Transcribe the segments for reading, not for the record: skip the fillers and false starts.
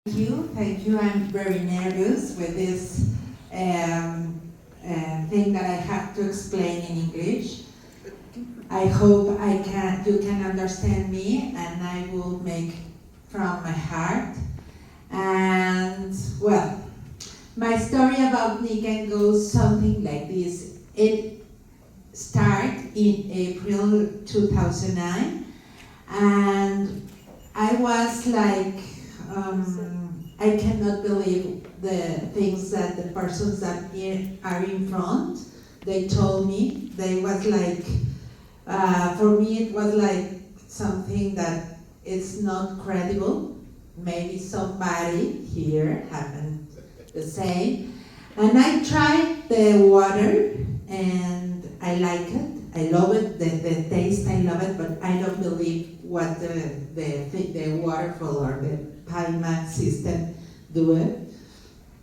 Thank you. I'm very nervous with this thing that I have to explain in English. I hope you can understand me, and I will make from my heart. And well, my story about Nikken goes something like this. It started in April 2009, and I was like, I cannot believe the things that the persons that are in front, they told me. They was like, for me it was like something that is not credible. Maybe somebody here happened the same. And I tried the water and I like it. I love it, the taste, I love it, but I don't believe what the waterfall or the Pimax system do it.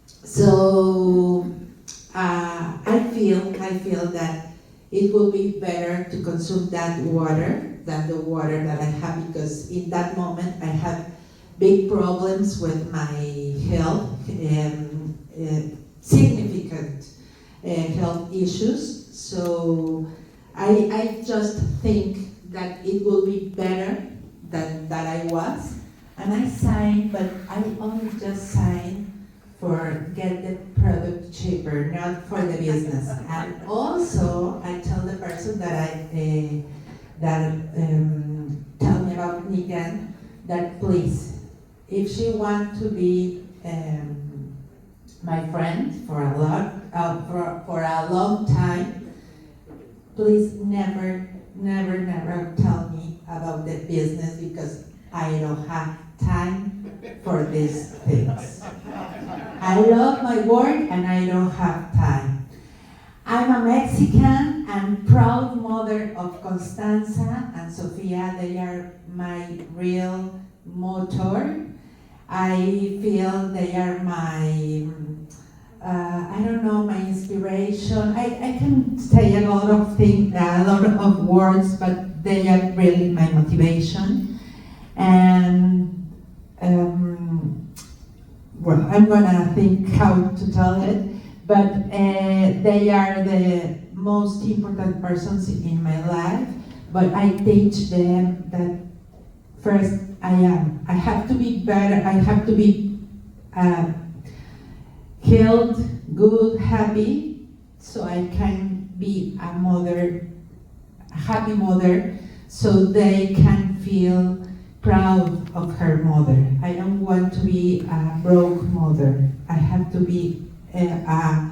So I feel that it will be better to consume that water than the water that I have, because in that moment I have big problems with my health, significant health issues. So I just think that it will be better than that I was. And I signed, but I only just signed for get the product cheaper, not for the business. And also, I tell the person that tell me about Nikken that please, if she want to be my friend for a long time, please never tell me about the business, because I don't have time for these things. I love my work and I don't have time. I'm a Mexican and proud mother of Constanza and Sofia. They are my real motor. I feel they are my, my inspiration. I can say a lot of things, a lot of words, but they are really my motivation. And well, I'm gonna think how to tell it, but they are the most important persons in my life. But I teach them that first I have to be better, I have to be healed, good, happy, so I can be a mother, a happy mother, so they can feel proud of her mother. I don't want to be a broke mother. I have to be I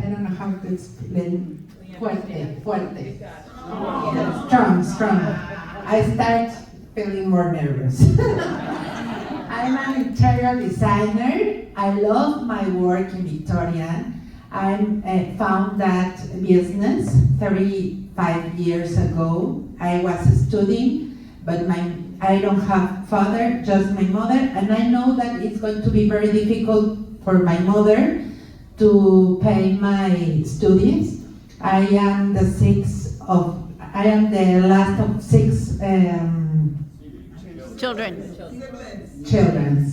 don't know how to explain. Fuerte. Strong. I start feeling more nervous. I'm an interior designer. I love my work in Victoria. I found that business 35 years ago. I was studying, but I don't have father, just my mother, and I know that it's going to be very difficult for my mother to pay my studies. I am the last of six children,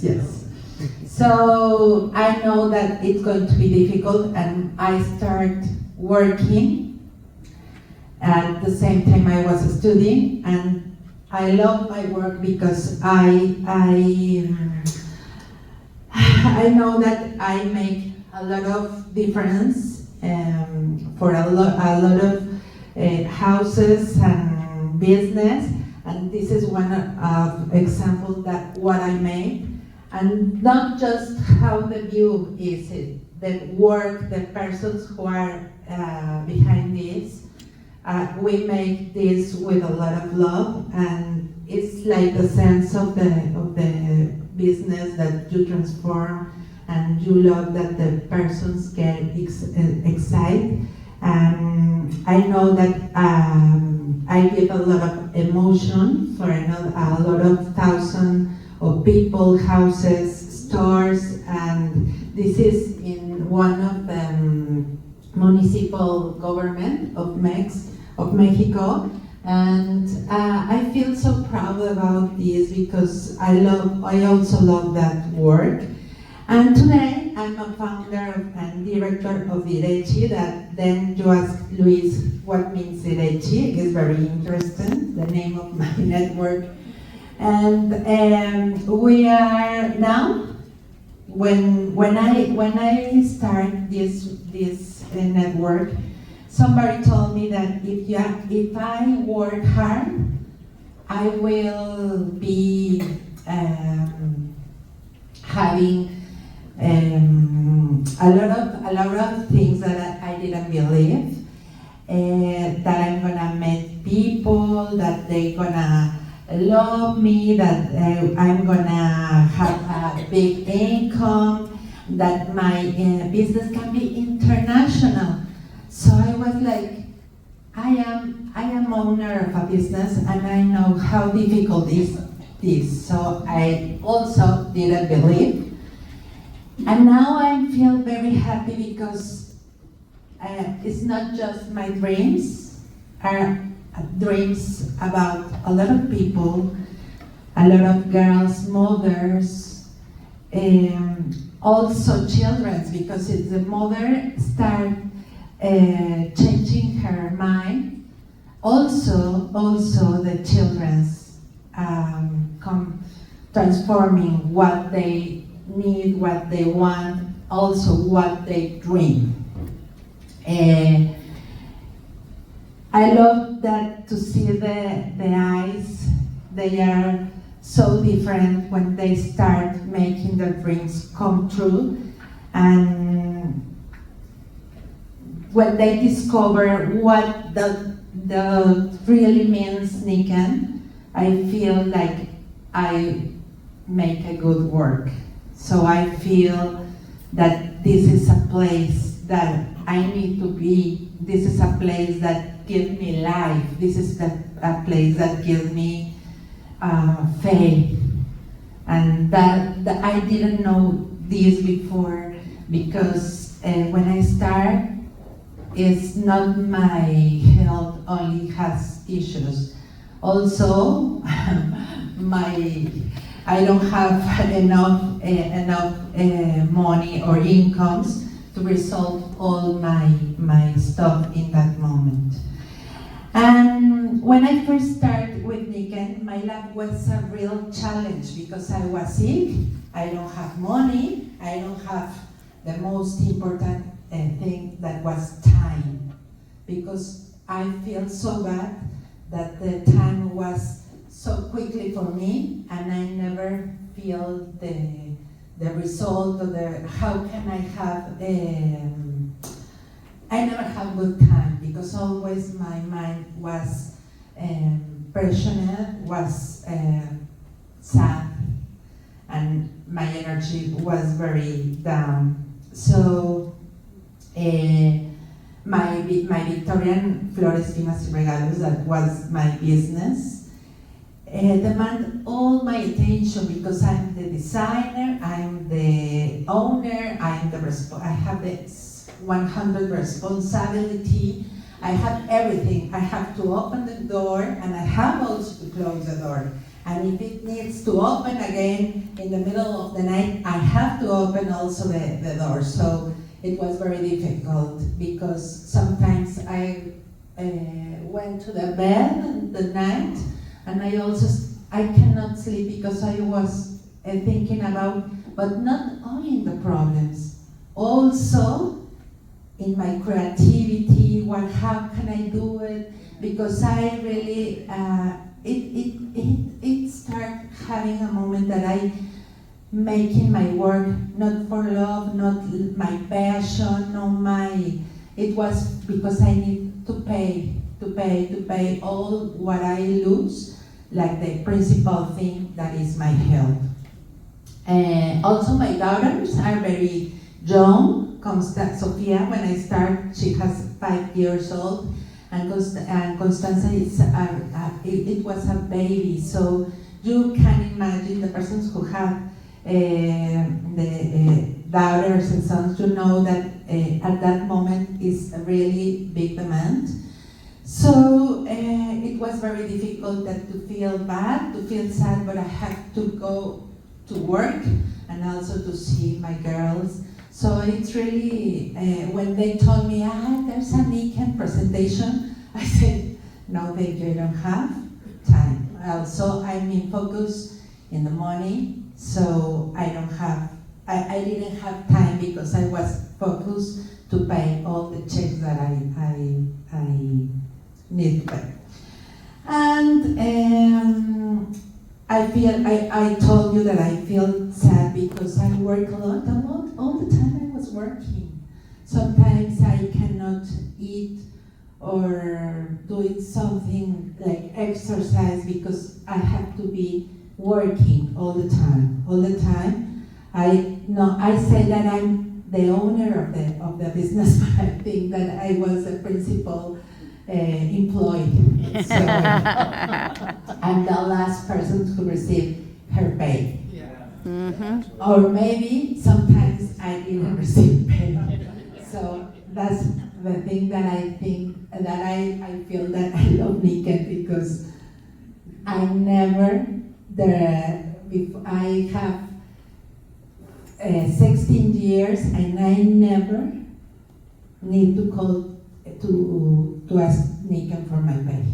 yes. So I know that it's going to be difficult, and I start working at the same time I was studying, and I love my work because I know that I make a lot of difference for a lot of houses and business, and this is one of example that what I make, and not just how the view is it, the work, the persons who are behind this. We make this with a lot of love, and it's like the sense of the business that you transform, and you love that the persons get excited. And I know that I give a lot of emotion for a lot of thousands of people, houses, stores, and this is in one of the municipal government of Mexico, And I feel so proud about this because I also love that work. And today I'm a founder and director of Direchi. That then you ask Luis what means Direchi. It's very interesting, the name of my network. And we are now, when I start this network, somebody told me that if I work hard, I will be having a lot of things that I didn't believe. That I'm gonna meet people, that they're gonna love me, that I'm gonna have a big income, that my business can be international. So I was like, I am owner of a business and I know how difficult this is. So I also didn't believe. And now I feel very happy because it's not just my dreams, are dreams about a lot of people, a lot of girls, mothers, also children, because if the mother start changing her mind, also the children's come transforming what they need, what they want, also what they dream. I love that to see the eyes. They are so different when they start making their dreams come true, and when they discover what the really means Nikken, I feel like I make a good work. So I feel that this is a place that I need to be. This is a place that gives me life. This is a place that gives me faith. And that I didn't know this before, because when I start, it's not my health only has issues. Also, I don't have enough money or incomes to resolve all my stuff in that moment. And when I first started with Nikken, my life was a real challenge because I was sick, I don't have money, I don't have the most important thing that was time. Because I feel so bad that the time was so quickly for me, and I never feel the result of how can I have I never have good time, because always my mind was passionate, was sad, and my energy was very down. So my Victorian Flores Finas y Regalos, that was my business, demand all my attention, because I'm the designer, I'm the owner, I have the 100 responsibility, I have everything. I have to open the door, and I have also to close the door. And if it needs to open again in the middle of the night, I have to open also the door. So it was very difficult, because sometimes I went to the bed in the night, and I cannot sleep, because I was thinking about, but not only in the problems, also in my creativity, how can I do it? Because I really, it started having a moment that I making my work not for love, not my passion, it was because I need to pay all what I lose, like the principal thing that is my health. Also my daughters are very young. Sofia, when I start, she has 5 years old, and Constanza is it was a baby. So you can imagine the persons who have the daughters and sons, you know that at that moment is a really big demand. So it was very difficult that to feel bad, to feel sad, but I had to go to work and also to see my girls. So it's really, when they told me, there's a NIkkens presentation, I said, no, thank you, I don't have time. Also, I'm in focus in the morning, so I don't have, I didn't have time because I was focused to pay all the checks that I need to pay. And I told you that I feel sad because I work a lot, all the time I was working. Sometimes I cannot eat or do something like exercise because I have to be working all the time. I say that I'm the owner of the business, but I think that I was the principal employee. So I'm the last person to receive her pay. Mm-hmm. Or maybe sometimes I didn't receive pay. So that's the thing that I think that I feel that I love NIkkens because I never I have 16 years and I never need to call to ask NIkkens for my pay.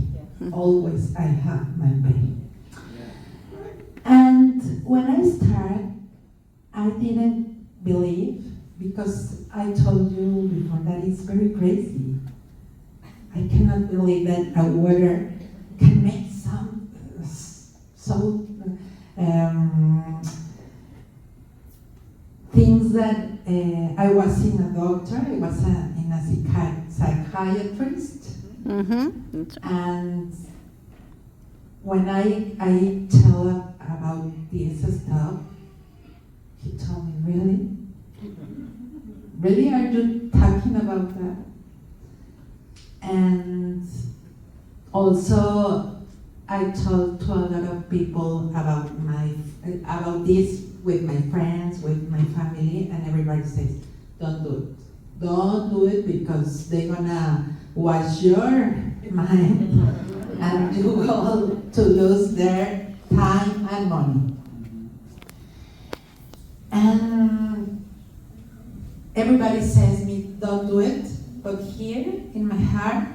Yeah. Always I have my pay. Yeah. And when I started, I didn't believe because I told you before that it's very crazy. I cannot believe that a water can make so things that I was in a doctor, I was in a psychiatrist, mm-hmm. And when I tell about this stuff, he told me, really? Really, are you talking about that? And also, I told to a lot of people about this with my friends, with my family, and everybody says, don't do it. Don't do it because they're gonna wash your mind and you will to lose their time and money. And everybody says me, don't do it, but here in my heart,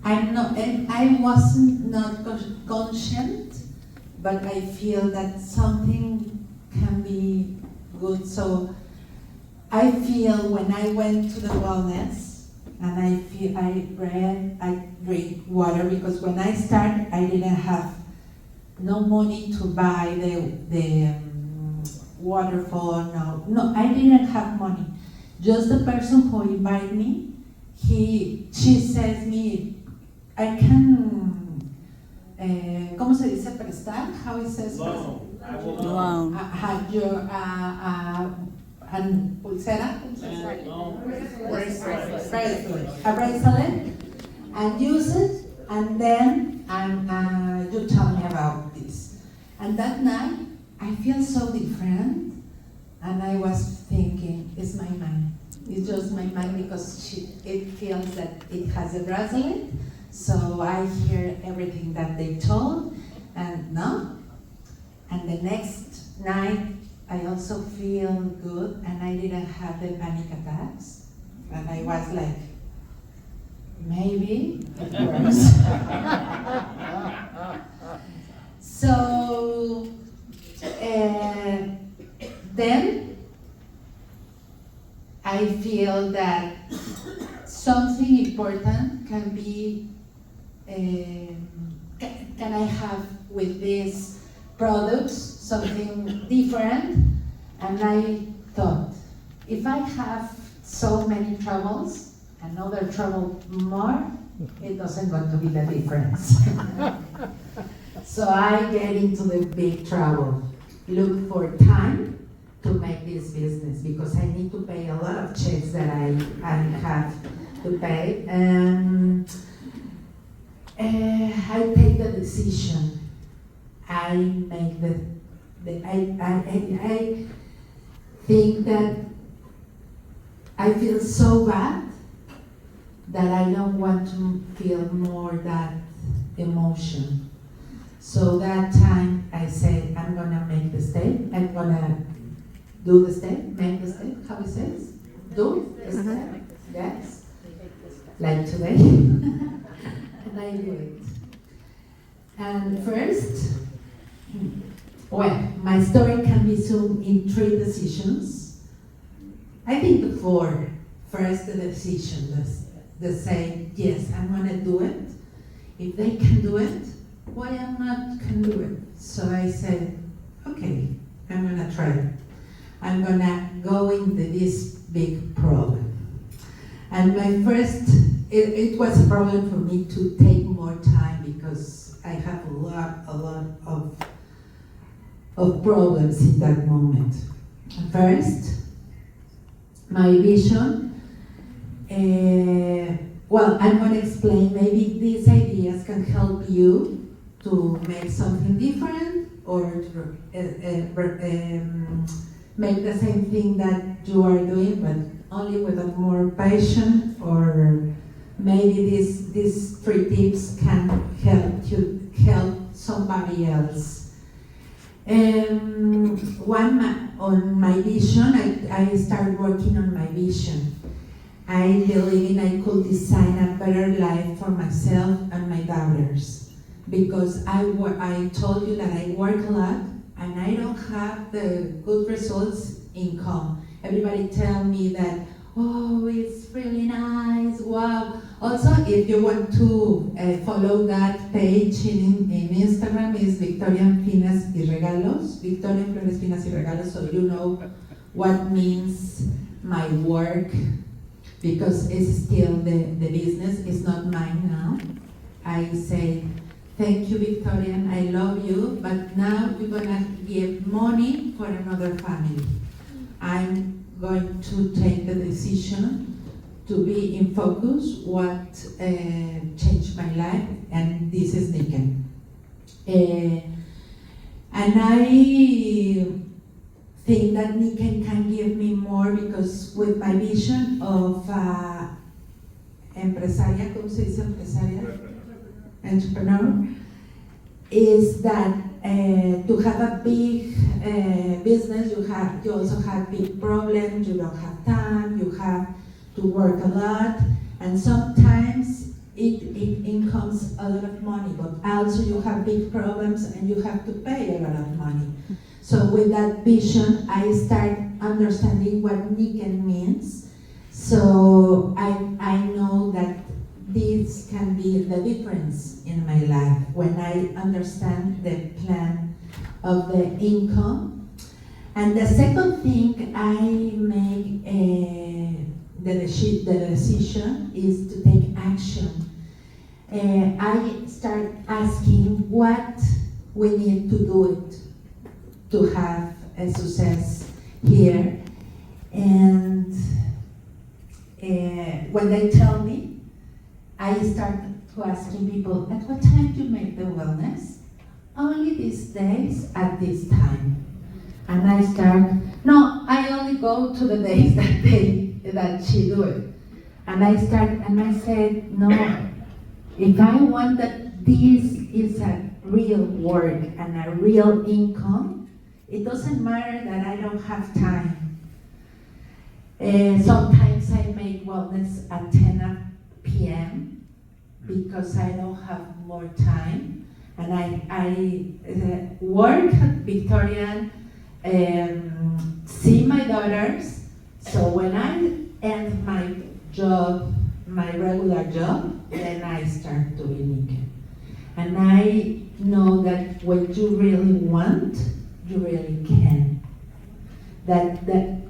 I wasn't not conscious, but I feel that something can be good. So I feel when I went to the wellness and I drink water because when I started, I didn't have no money to buy the waterfall. No, I didn't have money. Just the person who invited me, she says me, I can, ¿cómo se dice prestar? How it says loan. Loan. And pulsera? Bracelet. A bracelet, and use it, and then you tell me about this. And that night, I feel so different, and I was thinking, it's my mind. It's just my mind because it feels that it has a bracelet. So I hear everything that they told, and the next night I also feel good, and I didn't have the panic attacks, and I was like, maybe it works. So then I feel that something important can be can I have with these products something different, and I thought if I have so many troubles, another trouble more, it doesn't going to be the difference. So I get into the big trouble, look for time to make this business because I need to pay a lot of checks that I have to pay, and I take the decision. I make I think that I feel so bad that I don't want to feel more that emotion. So that time I said, I'm gonna make the step, I'm gonna do the step, make the step, how it says? Do the step, yes, like today. And I do it. And first, well, my story can be summed in 3 decisions. I think the 4. First, the decision, the say, yes, I'm gonna do it. If they can do it, why I'm not can do it? So I said, okay, I'm gonna try it. I'm gonna go into this big problem. And my first, it was a problem for me to take more time because I have a lot of problems in that moment. First, my vision. Well, I'm going to explain. Maybe these ideas can help you to make something different or to make the same thing that you are doing, but only with a more passion. Or maybe these 3 tips can help somebody else. On my vision, I started working on my vision. I believe I could design a better life for myself and my daughters, because I told you that I work a lot and I don't have the good results income. Everybody tell me that, oh, it's really nice, wow. Also, if you want to follow that page in Instagram, is Victoria Finas y Regalos, Victoria Flores Finas y Regalos, so you know what means my work, because it's still the business, it's not mine now. I say, thank you, Victoria, I love you, but now you're gonna give money for another family. I'm going to take the decision to be in focus, what changed my life, and this is Nikken. And I think that Nikken can give me more, because with my vision of empresaria, ¿cómo se dice empresaria? Entrepreneur, is that to have a big business, you also have big problems, you don't have time, you have to work a lot, and sometimes it incomes a lot of money, but also you have big problems and you have to pay a lot of money. So with that vision, I start understanding what Nikken means. So I know that this can be the difference in my life when I understand the plan of the income. And the second thing I make the decision is to take action. I start asking what we need to do it to have a success here. And when they tell me, I start to asking people, at what time do you make the wellness? Only these days at this time. And I start, no, I only go to the days that she do it. And I start, and I said, no, if I want that this is a real work and a real income, it doesn't matter that I don't have time. Sometimes I make wellness at 10 p.m. because I don't have more time. And I work at Victorian, see my daughters. So when I end my job, my regular job, then I start doing Nikken. And I know that what you really want, you really can. That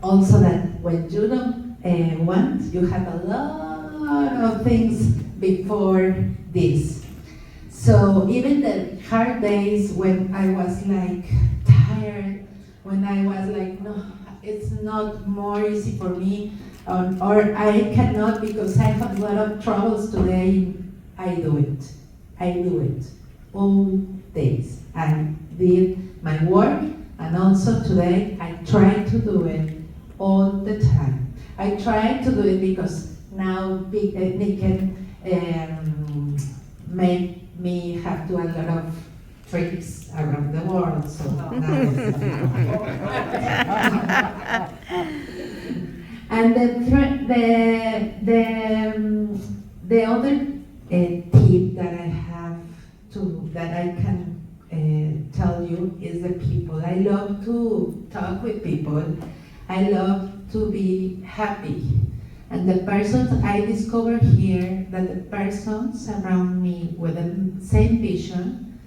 also that when you don't want, you have a lot of things before this. So even the hard days when I was like tired, when I was like, no, it's not more easy for me, or I cannot because I have a lot of troubles today, I do it. I do it all days. I did my work, and also today I try to do it all the time. I try to do it because now Nikken made me have to a lot of trips around the world, so now and the other tip that I have that I can tell you is the people. I love to talk with people. I love to be happy. And the persons I discover here, that the persons around me with the same vision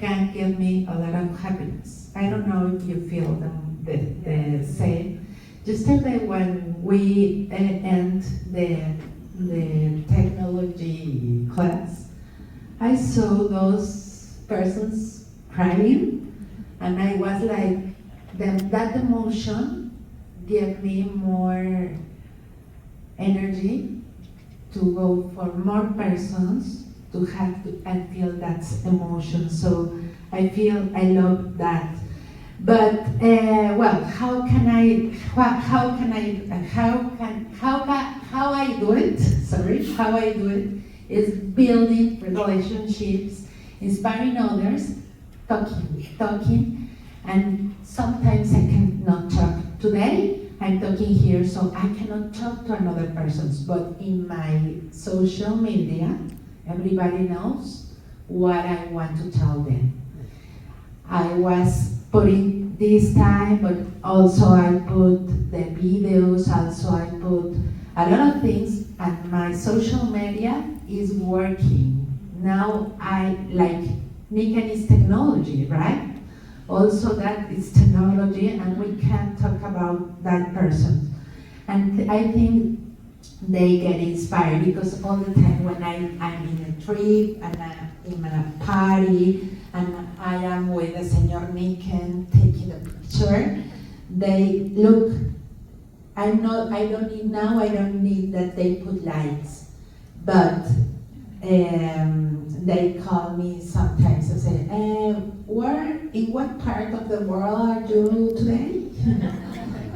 can give me a lot of happiness. I don't know if you feel the same. Yesterday when we end the technology class, I saw those persons crying, and I was like, that emotion gave me more energy to go for more persons to have and feel that emotion. So I love that. But well, how I do it? Sorry, how I do it is building relationships, inspiring others, talking, and sometimes I cannot talk. Today I'm talking here, so I cannot talk to another person. But in my social media, everybody knows what I want to tell them. I was putting this time, but also I put the videos, also I put a lot of things, and my social media is working. Now I like NIkkens technology, right? Also that is technology, and we can talk about that person. And I think they get inspired because all the time when I'm in a trip and I'm in a party and I am with the Señor Nikken taking a picture, they look, I don't need that they put likes, but they call me sometimes and say, in what part of the world are you today?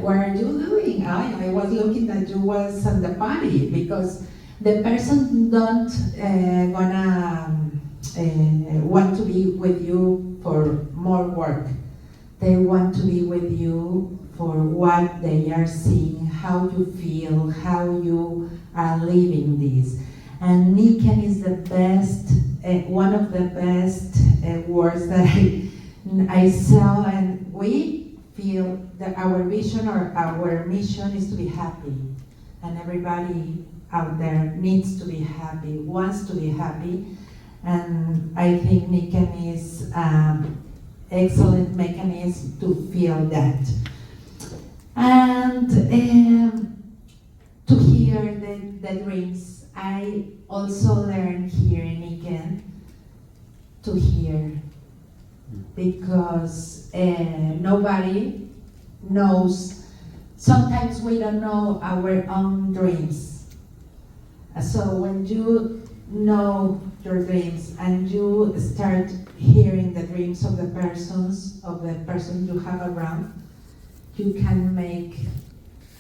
What are you doing? I was looking that you was at the party, because the person don't want to be with you for more work. They want to be with you for what they are seeing, how you feel, how you are living this. And Nikken is the best, one of the best words that I saw, and we feel that our vision or our mission is to be happy. And everybody out there needs to be happy, wants to be happy. And I think Nikken is excellent mechanism to feel that. And to hear the dreams. I also learned here in Nikken to hear, because nobody knows. Sometimes we don't know our own dreams. So when you know your dreams and you start hearing the dreams of the person you have around, you can make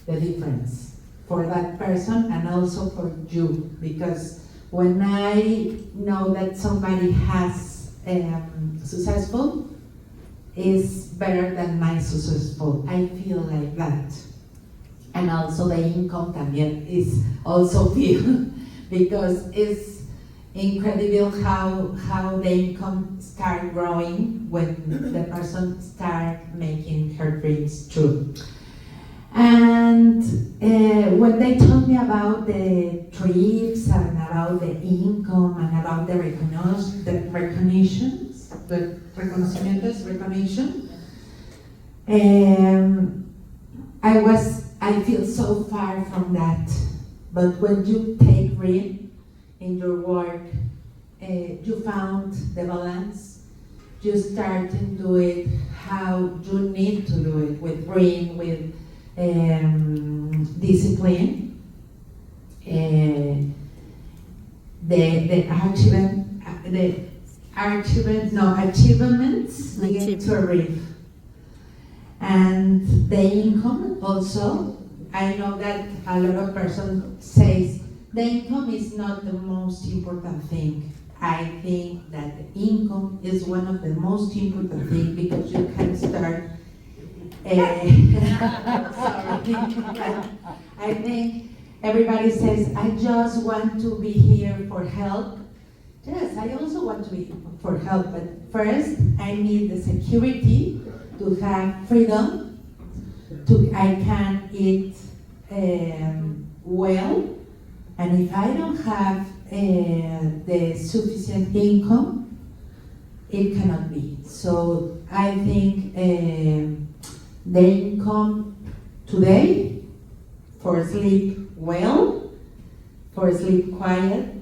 the difference for that person and also for you. Because when I know that somebody has successful is better than my successful, I feel like that. And also the income también is also feel, because it's incredible how the income start growing when the person start making her dreams true. And when they told me about the trips and about the income and about the recognition, I feel so far from that. But when you take risk in your work, you found the balance. You start to do it how you need to do it, with brain, with discipline. Achievements begin to arrive. And the income also, I know that a lot of persons says the income is not the most important thing. I think that the income is one of the most important things because you can start. Sorry. I think everybody says, I just want to be here for help. Yes, I also want to be for help, but first I need the security to have freedom, I can eat well, and if I don't have the sufficient income, it cannot be. So I think the income today for sleep well, for sleep quiet,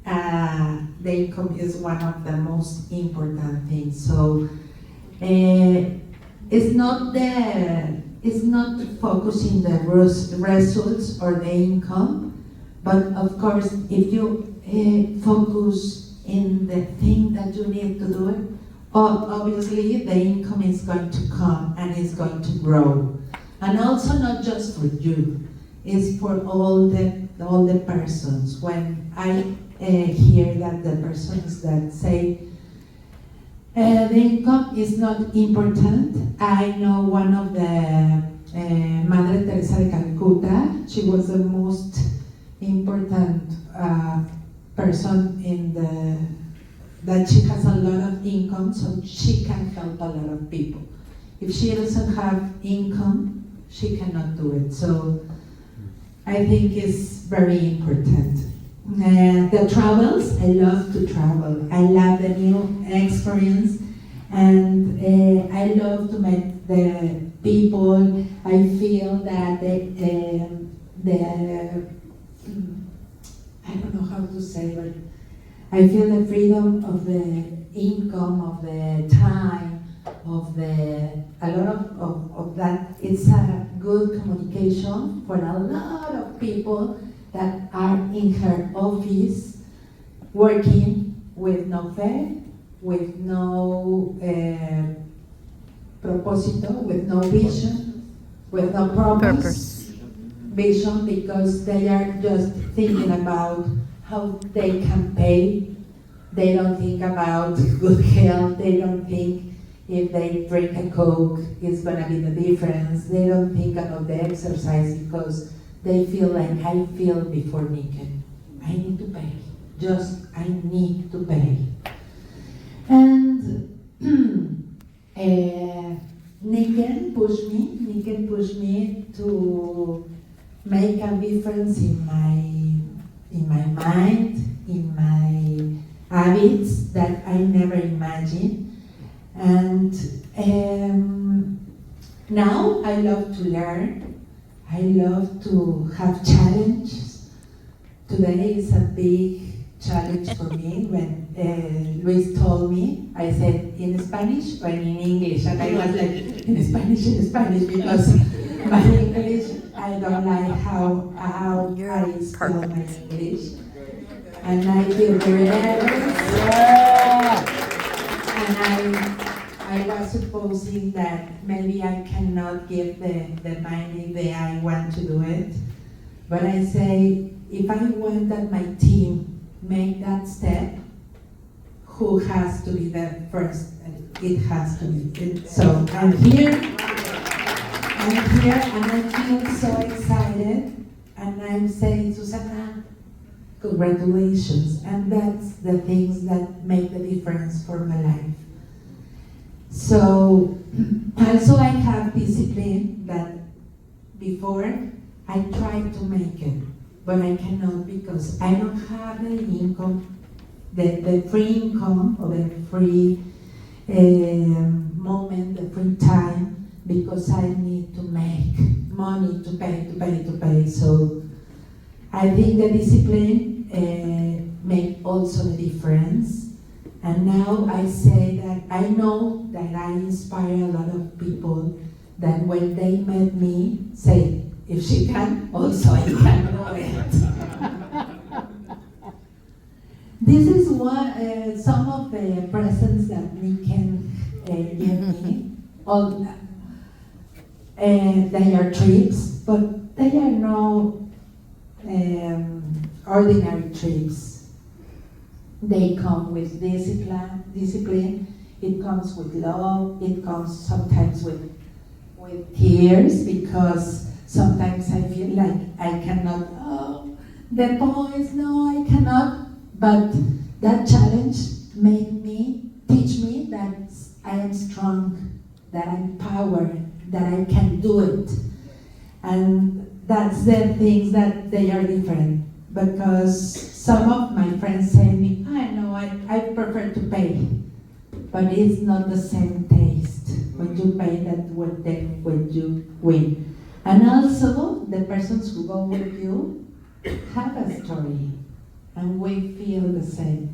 the income is one of the most important things. So it's not focusing the results or the income, but of course, if you focus in the thing that you need to do it, obviously the income is going to come and it's going to grow. And also not just for you, it's for all the persons. When I hear that the persons that say the income is not important, I know one of the Madre Teresa de Calcutta. She was the most important person in that she has a lot of income, so she can help a lot of people. If she doesn't have income, she cannot do it. So I think it's very important. The travels, I love to travel. I love the new experience, and I love to meet the people. I feel that I don't know how to say, but I feel the freedom of the income, of the time, of a lot of that. It's a good communication for a lot of people that are in her office working with no faith, with no propósito, with no vision, with no purpose. Vision, because they are just thinking about how they can pay. They don't think about good health. They don't think if they drink a Coke, it's gonna be the difference. They don't think about the exercise because they feel like I feel before Nikken. I need to pay. Just I need to pay. And Nikken pushed me to make a difference in my mind, in my habits that I never imagined. And now I love to learn. I love to have challenges. Today is a big challenge for me. When Luis told me, I said in Spanish or in English, and I was like in Spanish because my English, I don't like how I spell my English, and I feel very nervous. And I was supposing that maybe I cannot give the money that I want to do it, but I say if I want that my team make that step, who has to be the first? It has to be. So I'm here, and I feel so excited, and I'm saying, Susana, congratulations, and that's the things that make the difference for my life. So, also I have discipline that before I tried to make it, but I cannot because I don't have the income, the free income or the free moment, the free time, because I need to make money to pay. So I think the discipline make also the difference. And now I say that I know that I inspire a lot of people that when they met me, say, if she can, also I can do it. This is some of the presents that Nikken gave me. All they are trips, but they are no ordinary trips. They come with discipline. It comes with love. It comes sometimes with tears, because sometimes I feel like I cannot. Oh, the boys, no, I cannot. But that challenge teach me that I am strong, that I'm powered, that I can do it. And that's the things that they are different, because some of my friends say to me, I know, I prefer to pay, but it's not the same taste when you pay that when you win. And also, the persons who go with you have a story, and we feel the same.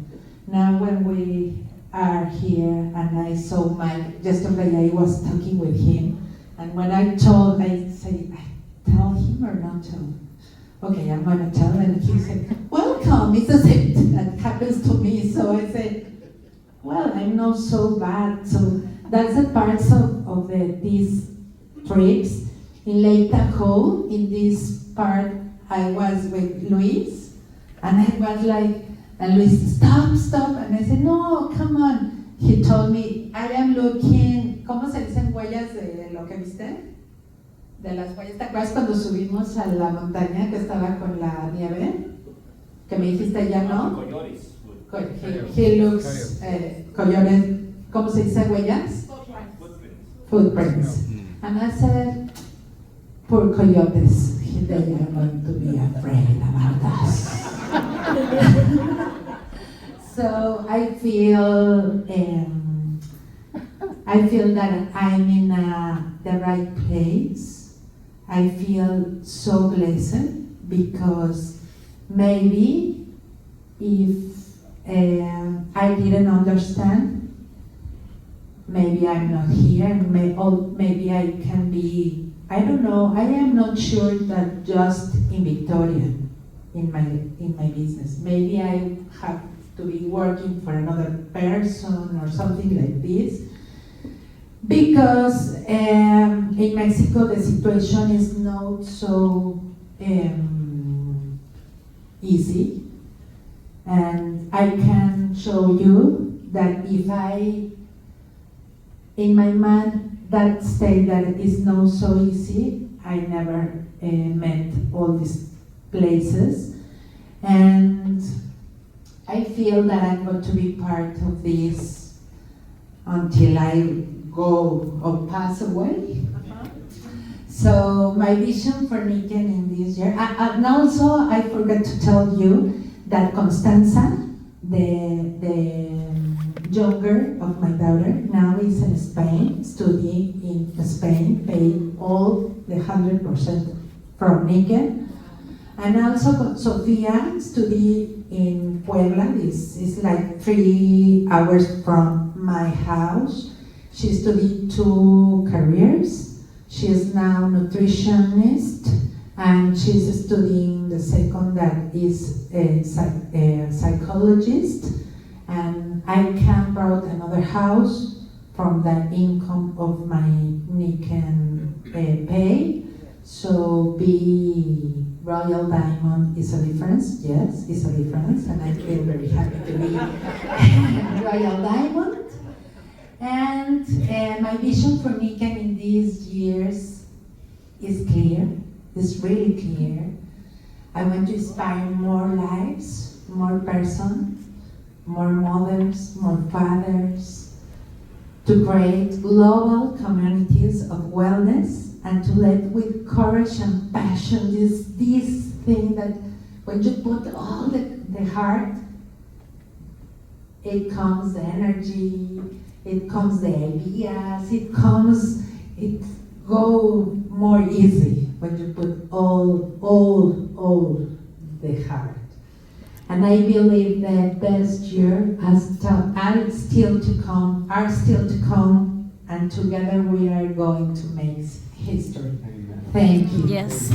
Now when we are here, and I saw Mike, yesterday I was talking with him, and when I say, I tell him or not tell him? Okay, I'm gonna tell, and he said, welcome, it's the same thing that happens to me. So I said, well, I'm not so bad. So that's the parts of these trips. In Lake Tahoe, in this part, I was with Luis, and I was like, and Luis, stop, and I said, no, come on. He told me, I am looking, ¿cómo se dicen huellas de lo que viste? De las huellas, ¿te acuerdas cuando subimos a la montaña que estaba con la nieve? Que me dijiste ya no. Coyotes. He looks, coyotes, ¿cómo se dice huellas? Footprints. And I said, poor coyotes, they are going to be afraid about us. So I feel that I'm in the right place. I feel so blessed, because maybe if I didn't understand, maybe I'm not here, and maybe I can be, I don't know, I am not sure that just in Victoria, in my business. Maybe I have to be working for another person or something like this. Because in Mexico the situation is not so easy. And I can show you that if in my mind, that state that is not so easy, I never met all these places. And I feel that I'm going to be part of this until I go or pass away. So my vision for Nikken in this year, and also I forgot to tell you that Constanza, the younger of my daughter, now is in Spain, studying in Spain, paid all the 100% from Nikken. And also Sofia studied in Puebla. This is like 3 hours from my house. She studied 2 careers. She is now nutritionist, and she's studying the second, that is a psychologist. And I can brought another house from the income of my Nikken pay. So be Royal Diamond is a difference, yes, it's a difference, and I feel very happy to be Royal Diamond. And my vision for Nikken in these years is clear, it's really clear. I want to inspire more lives, more persons, more mothers, more fathers, to create global communities of wellness, and to lead with courage and passion this thing that when you put all the heart, it comes the energy, it comes the ideas, it go more easy when you put all the heart. And I believe that best year are still to come, and together we are going to make history. Thank you. Yes.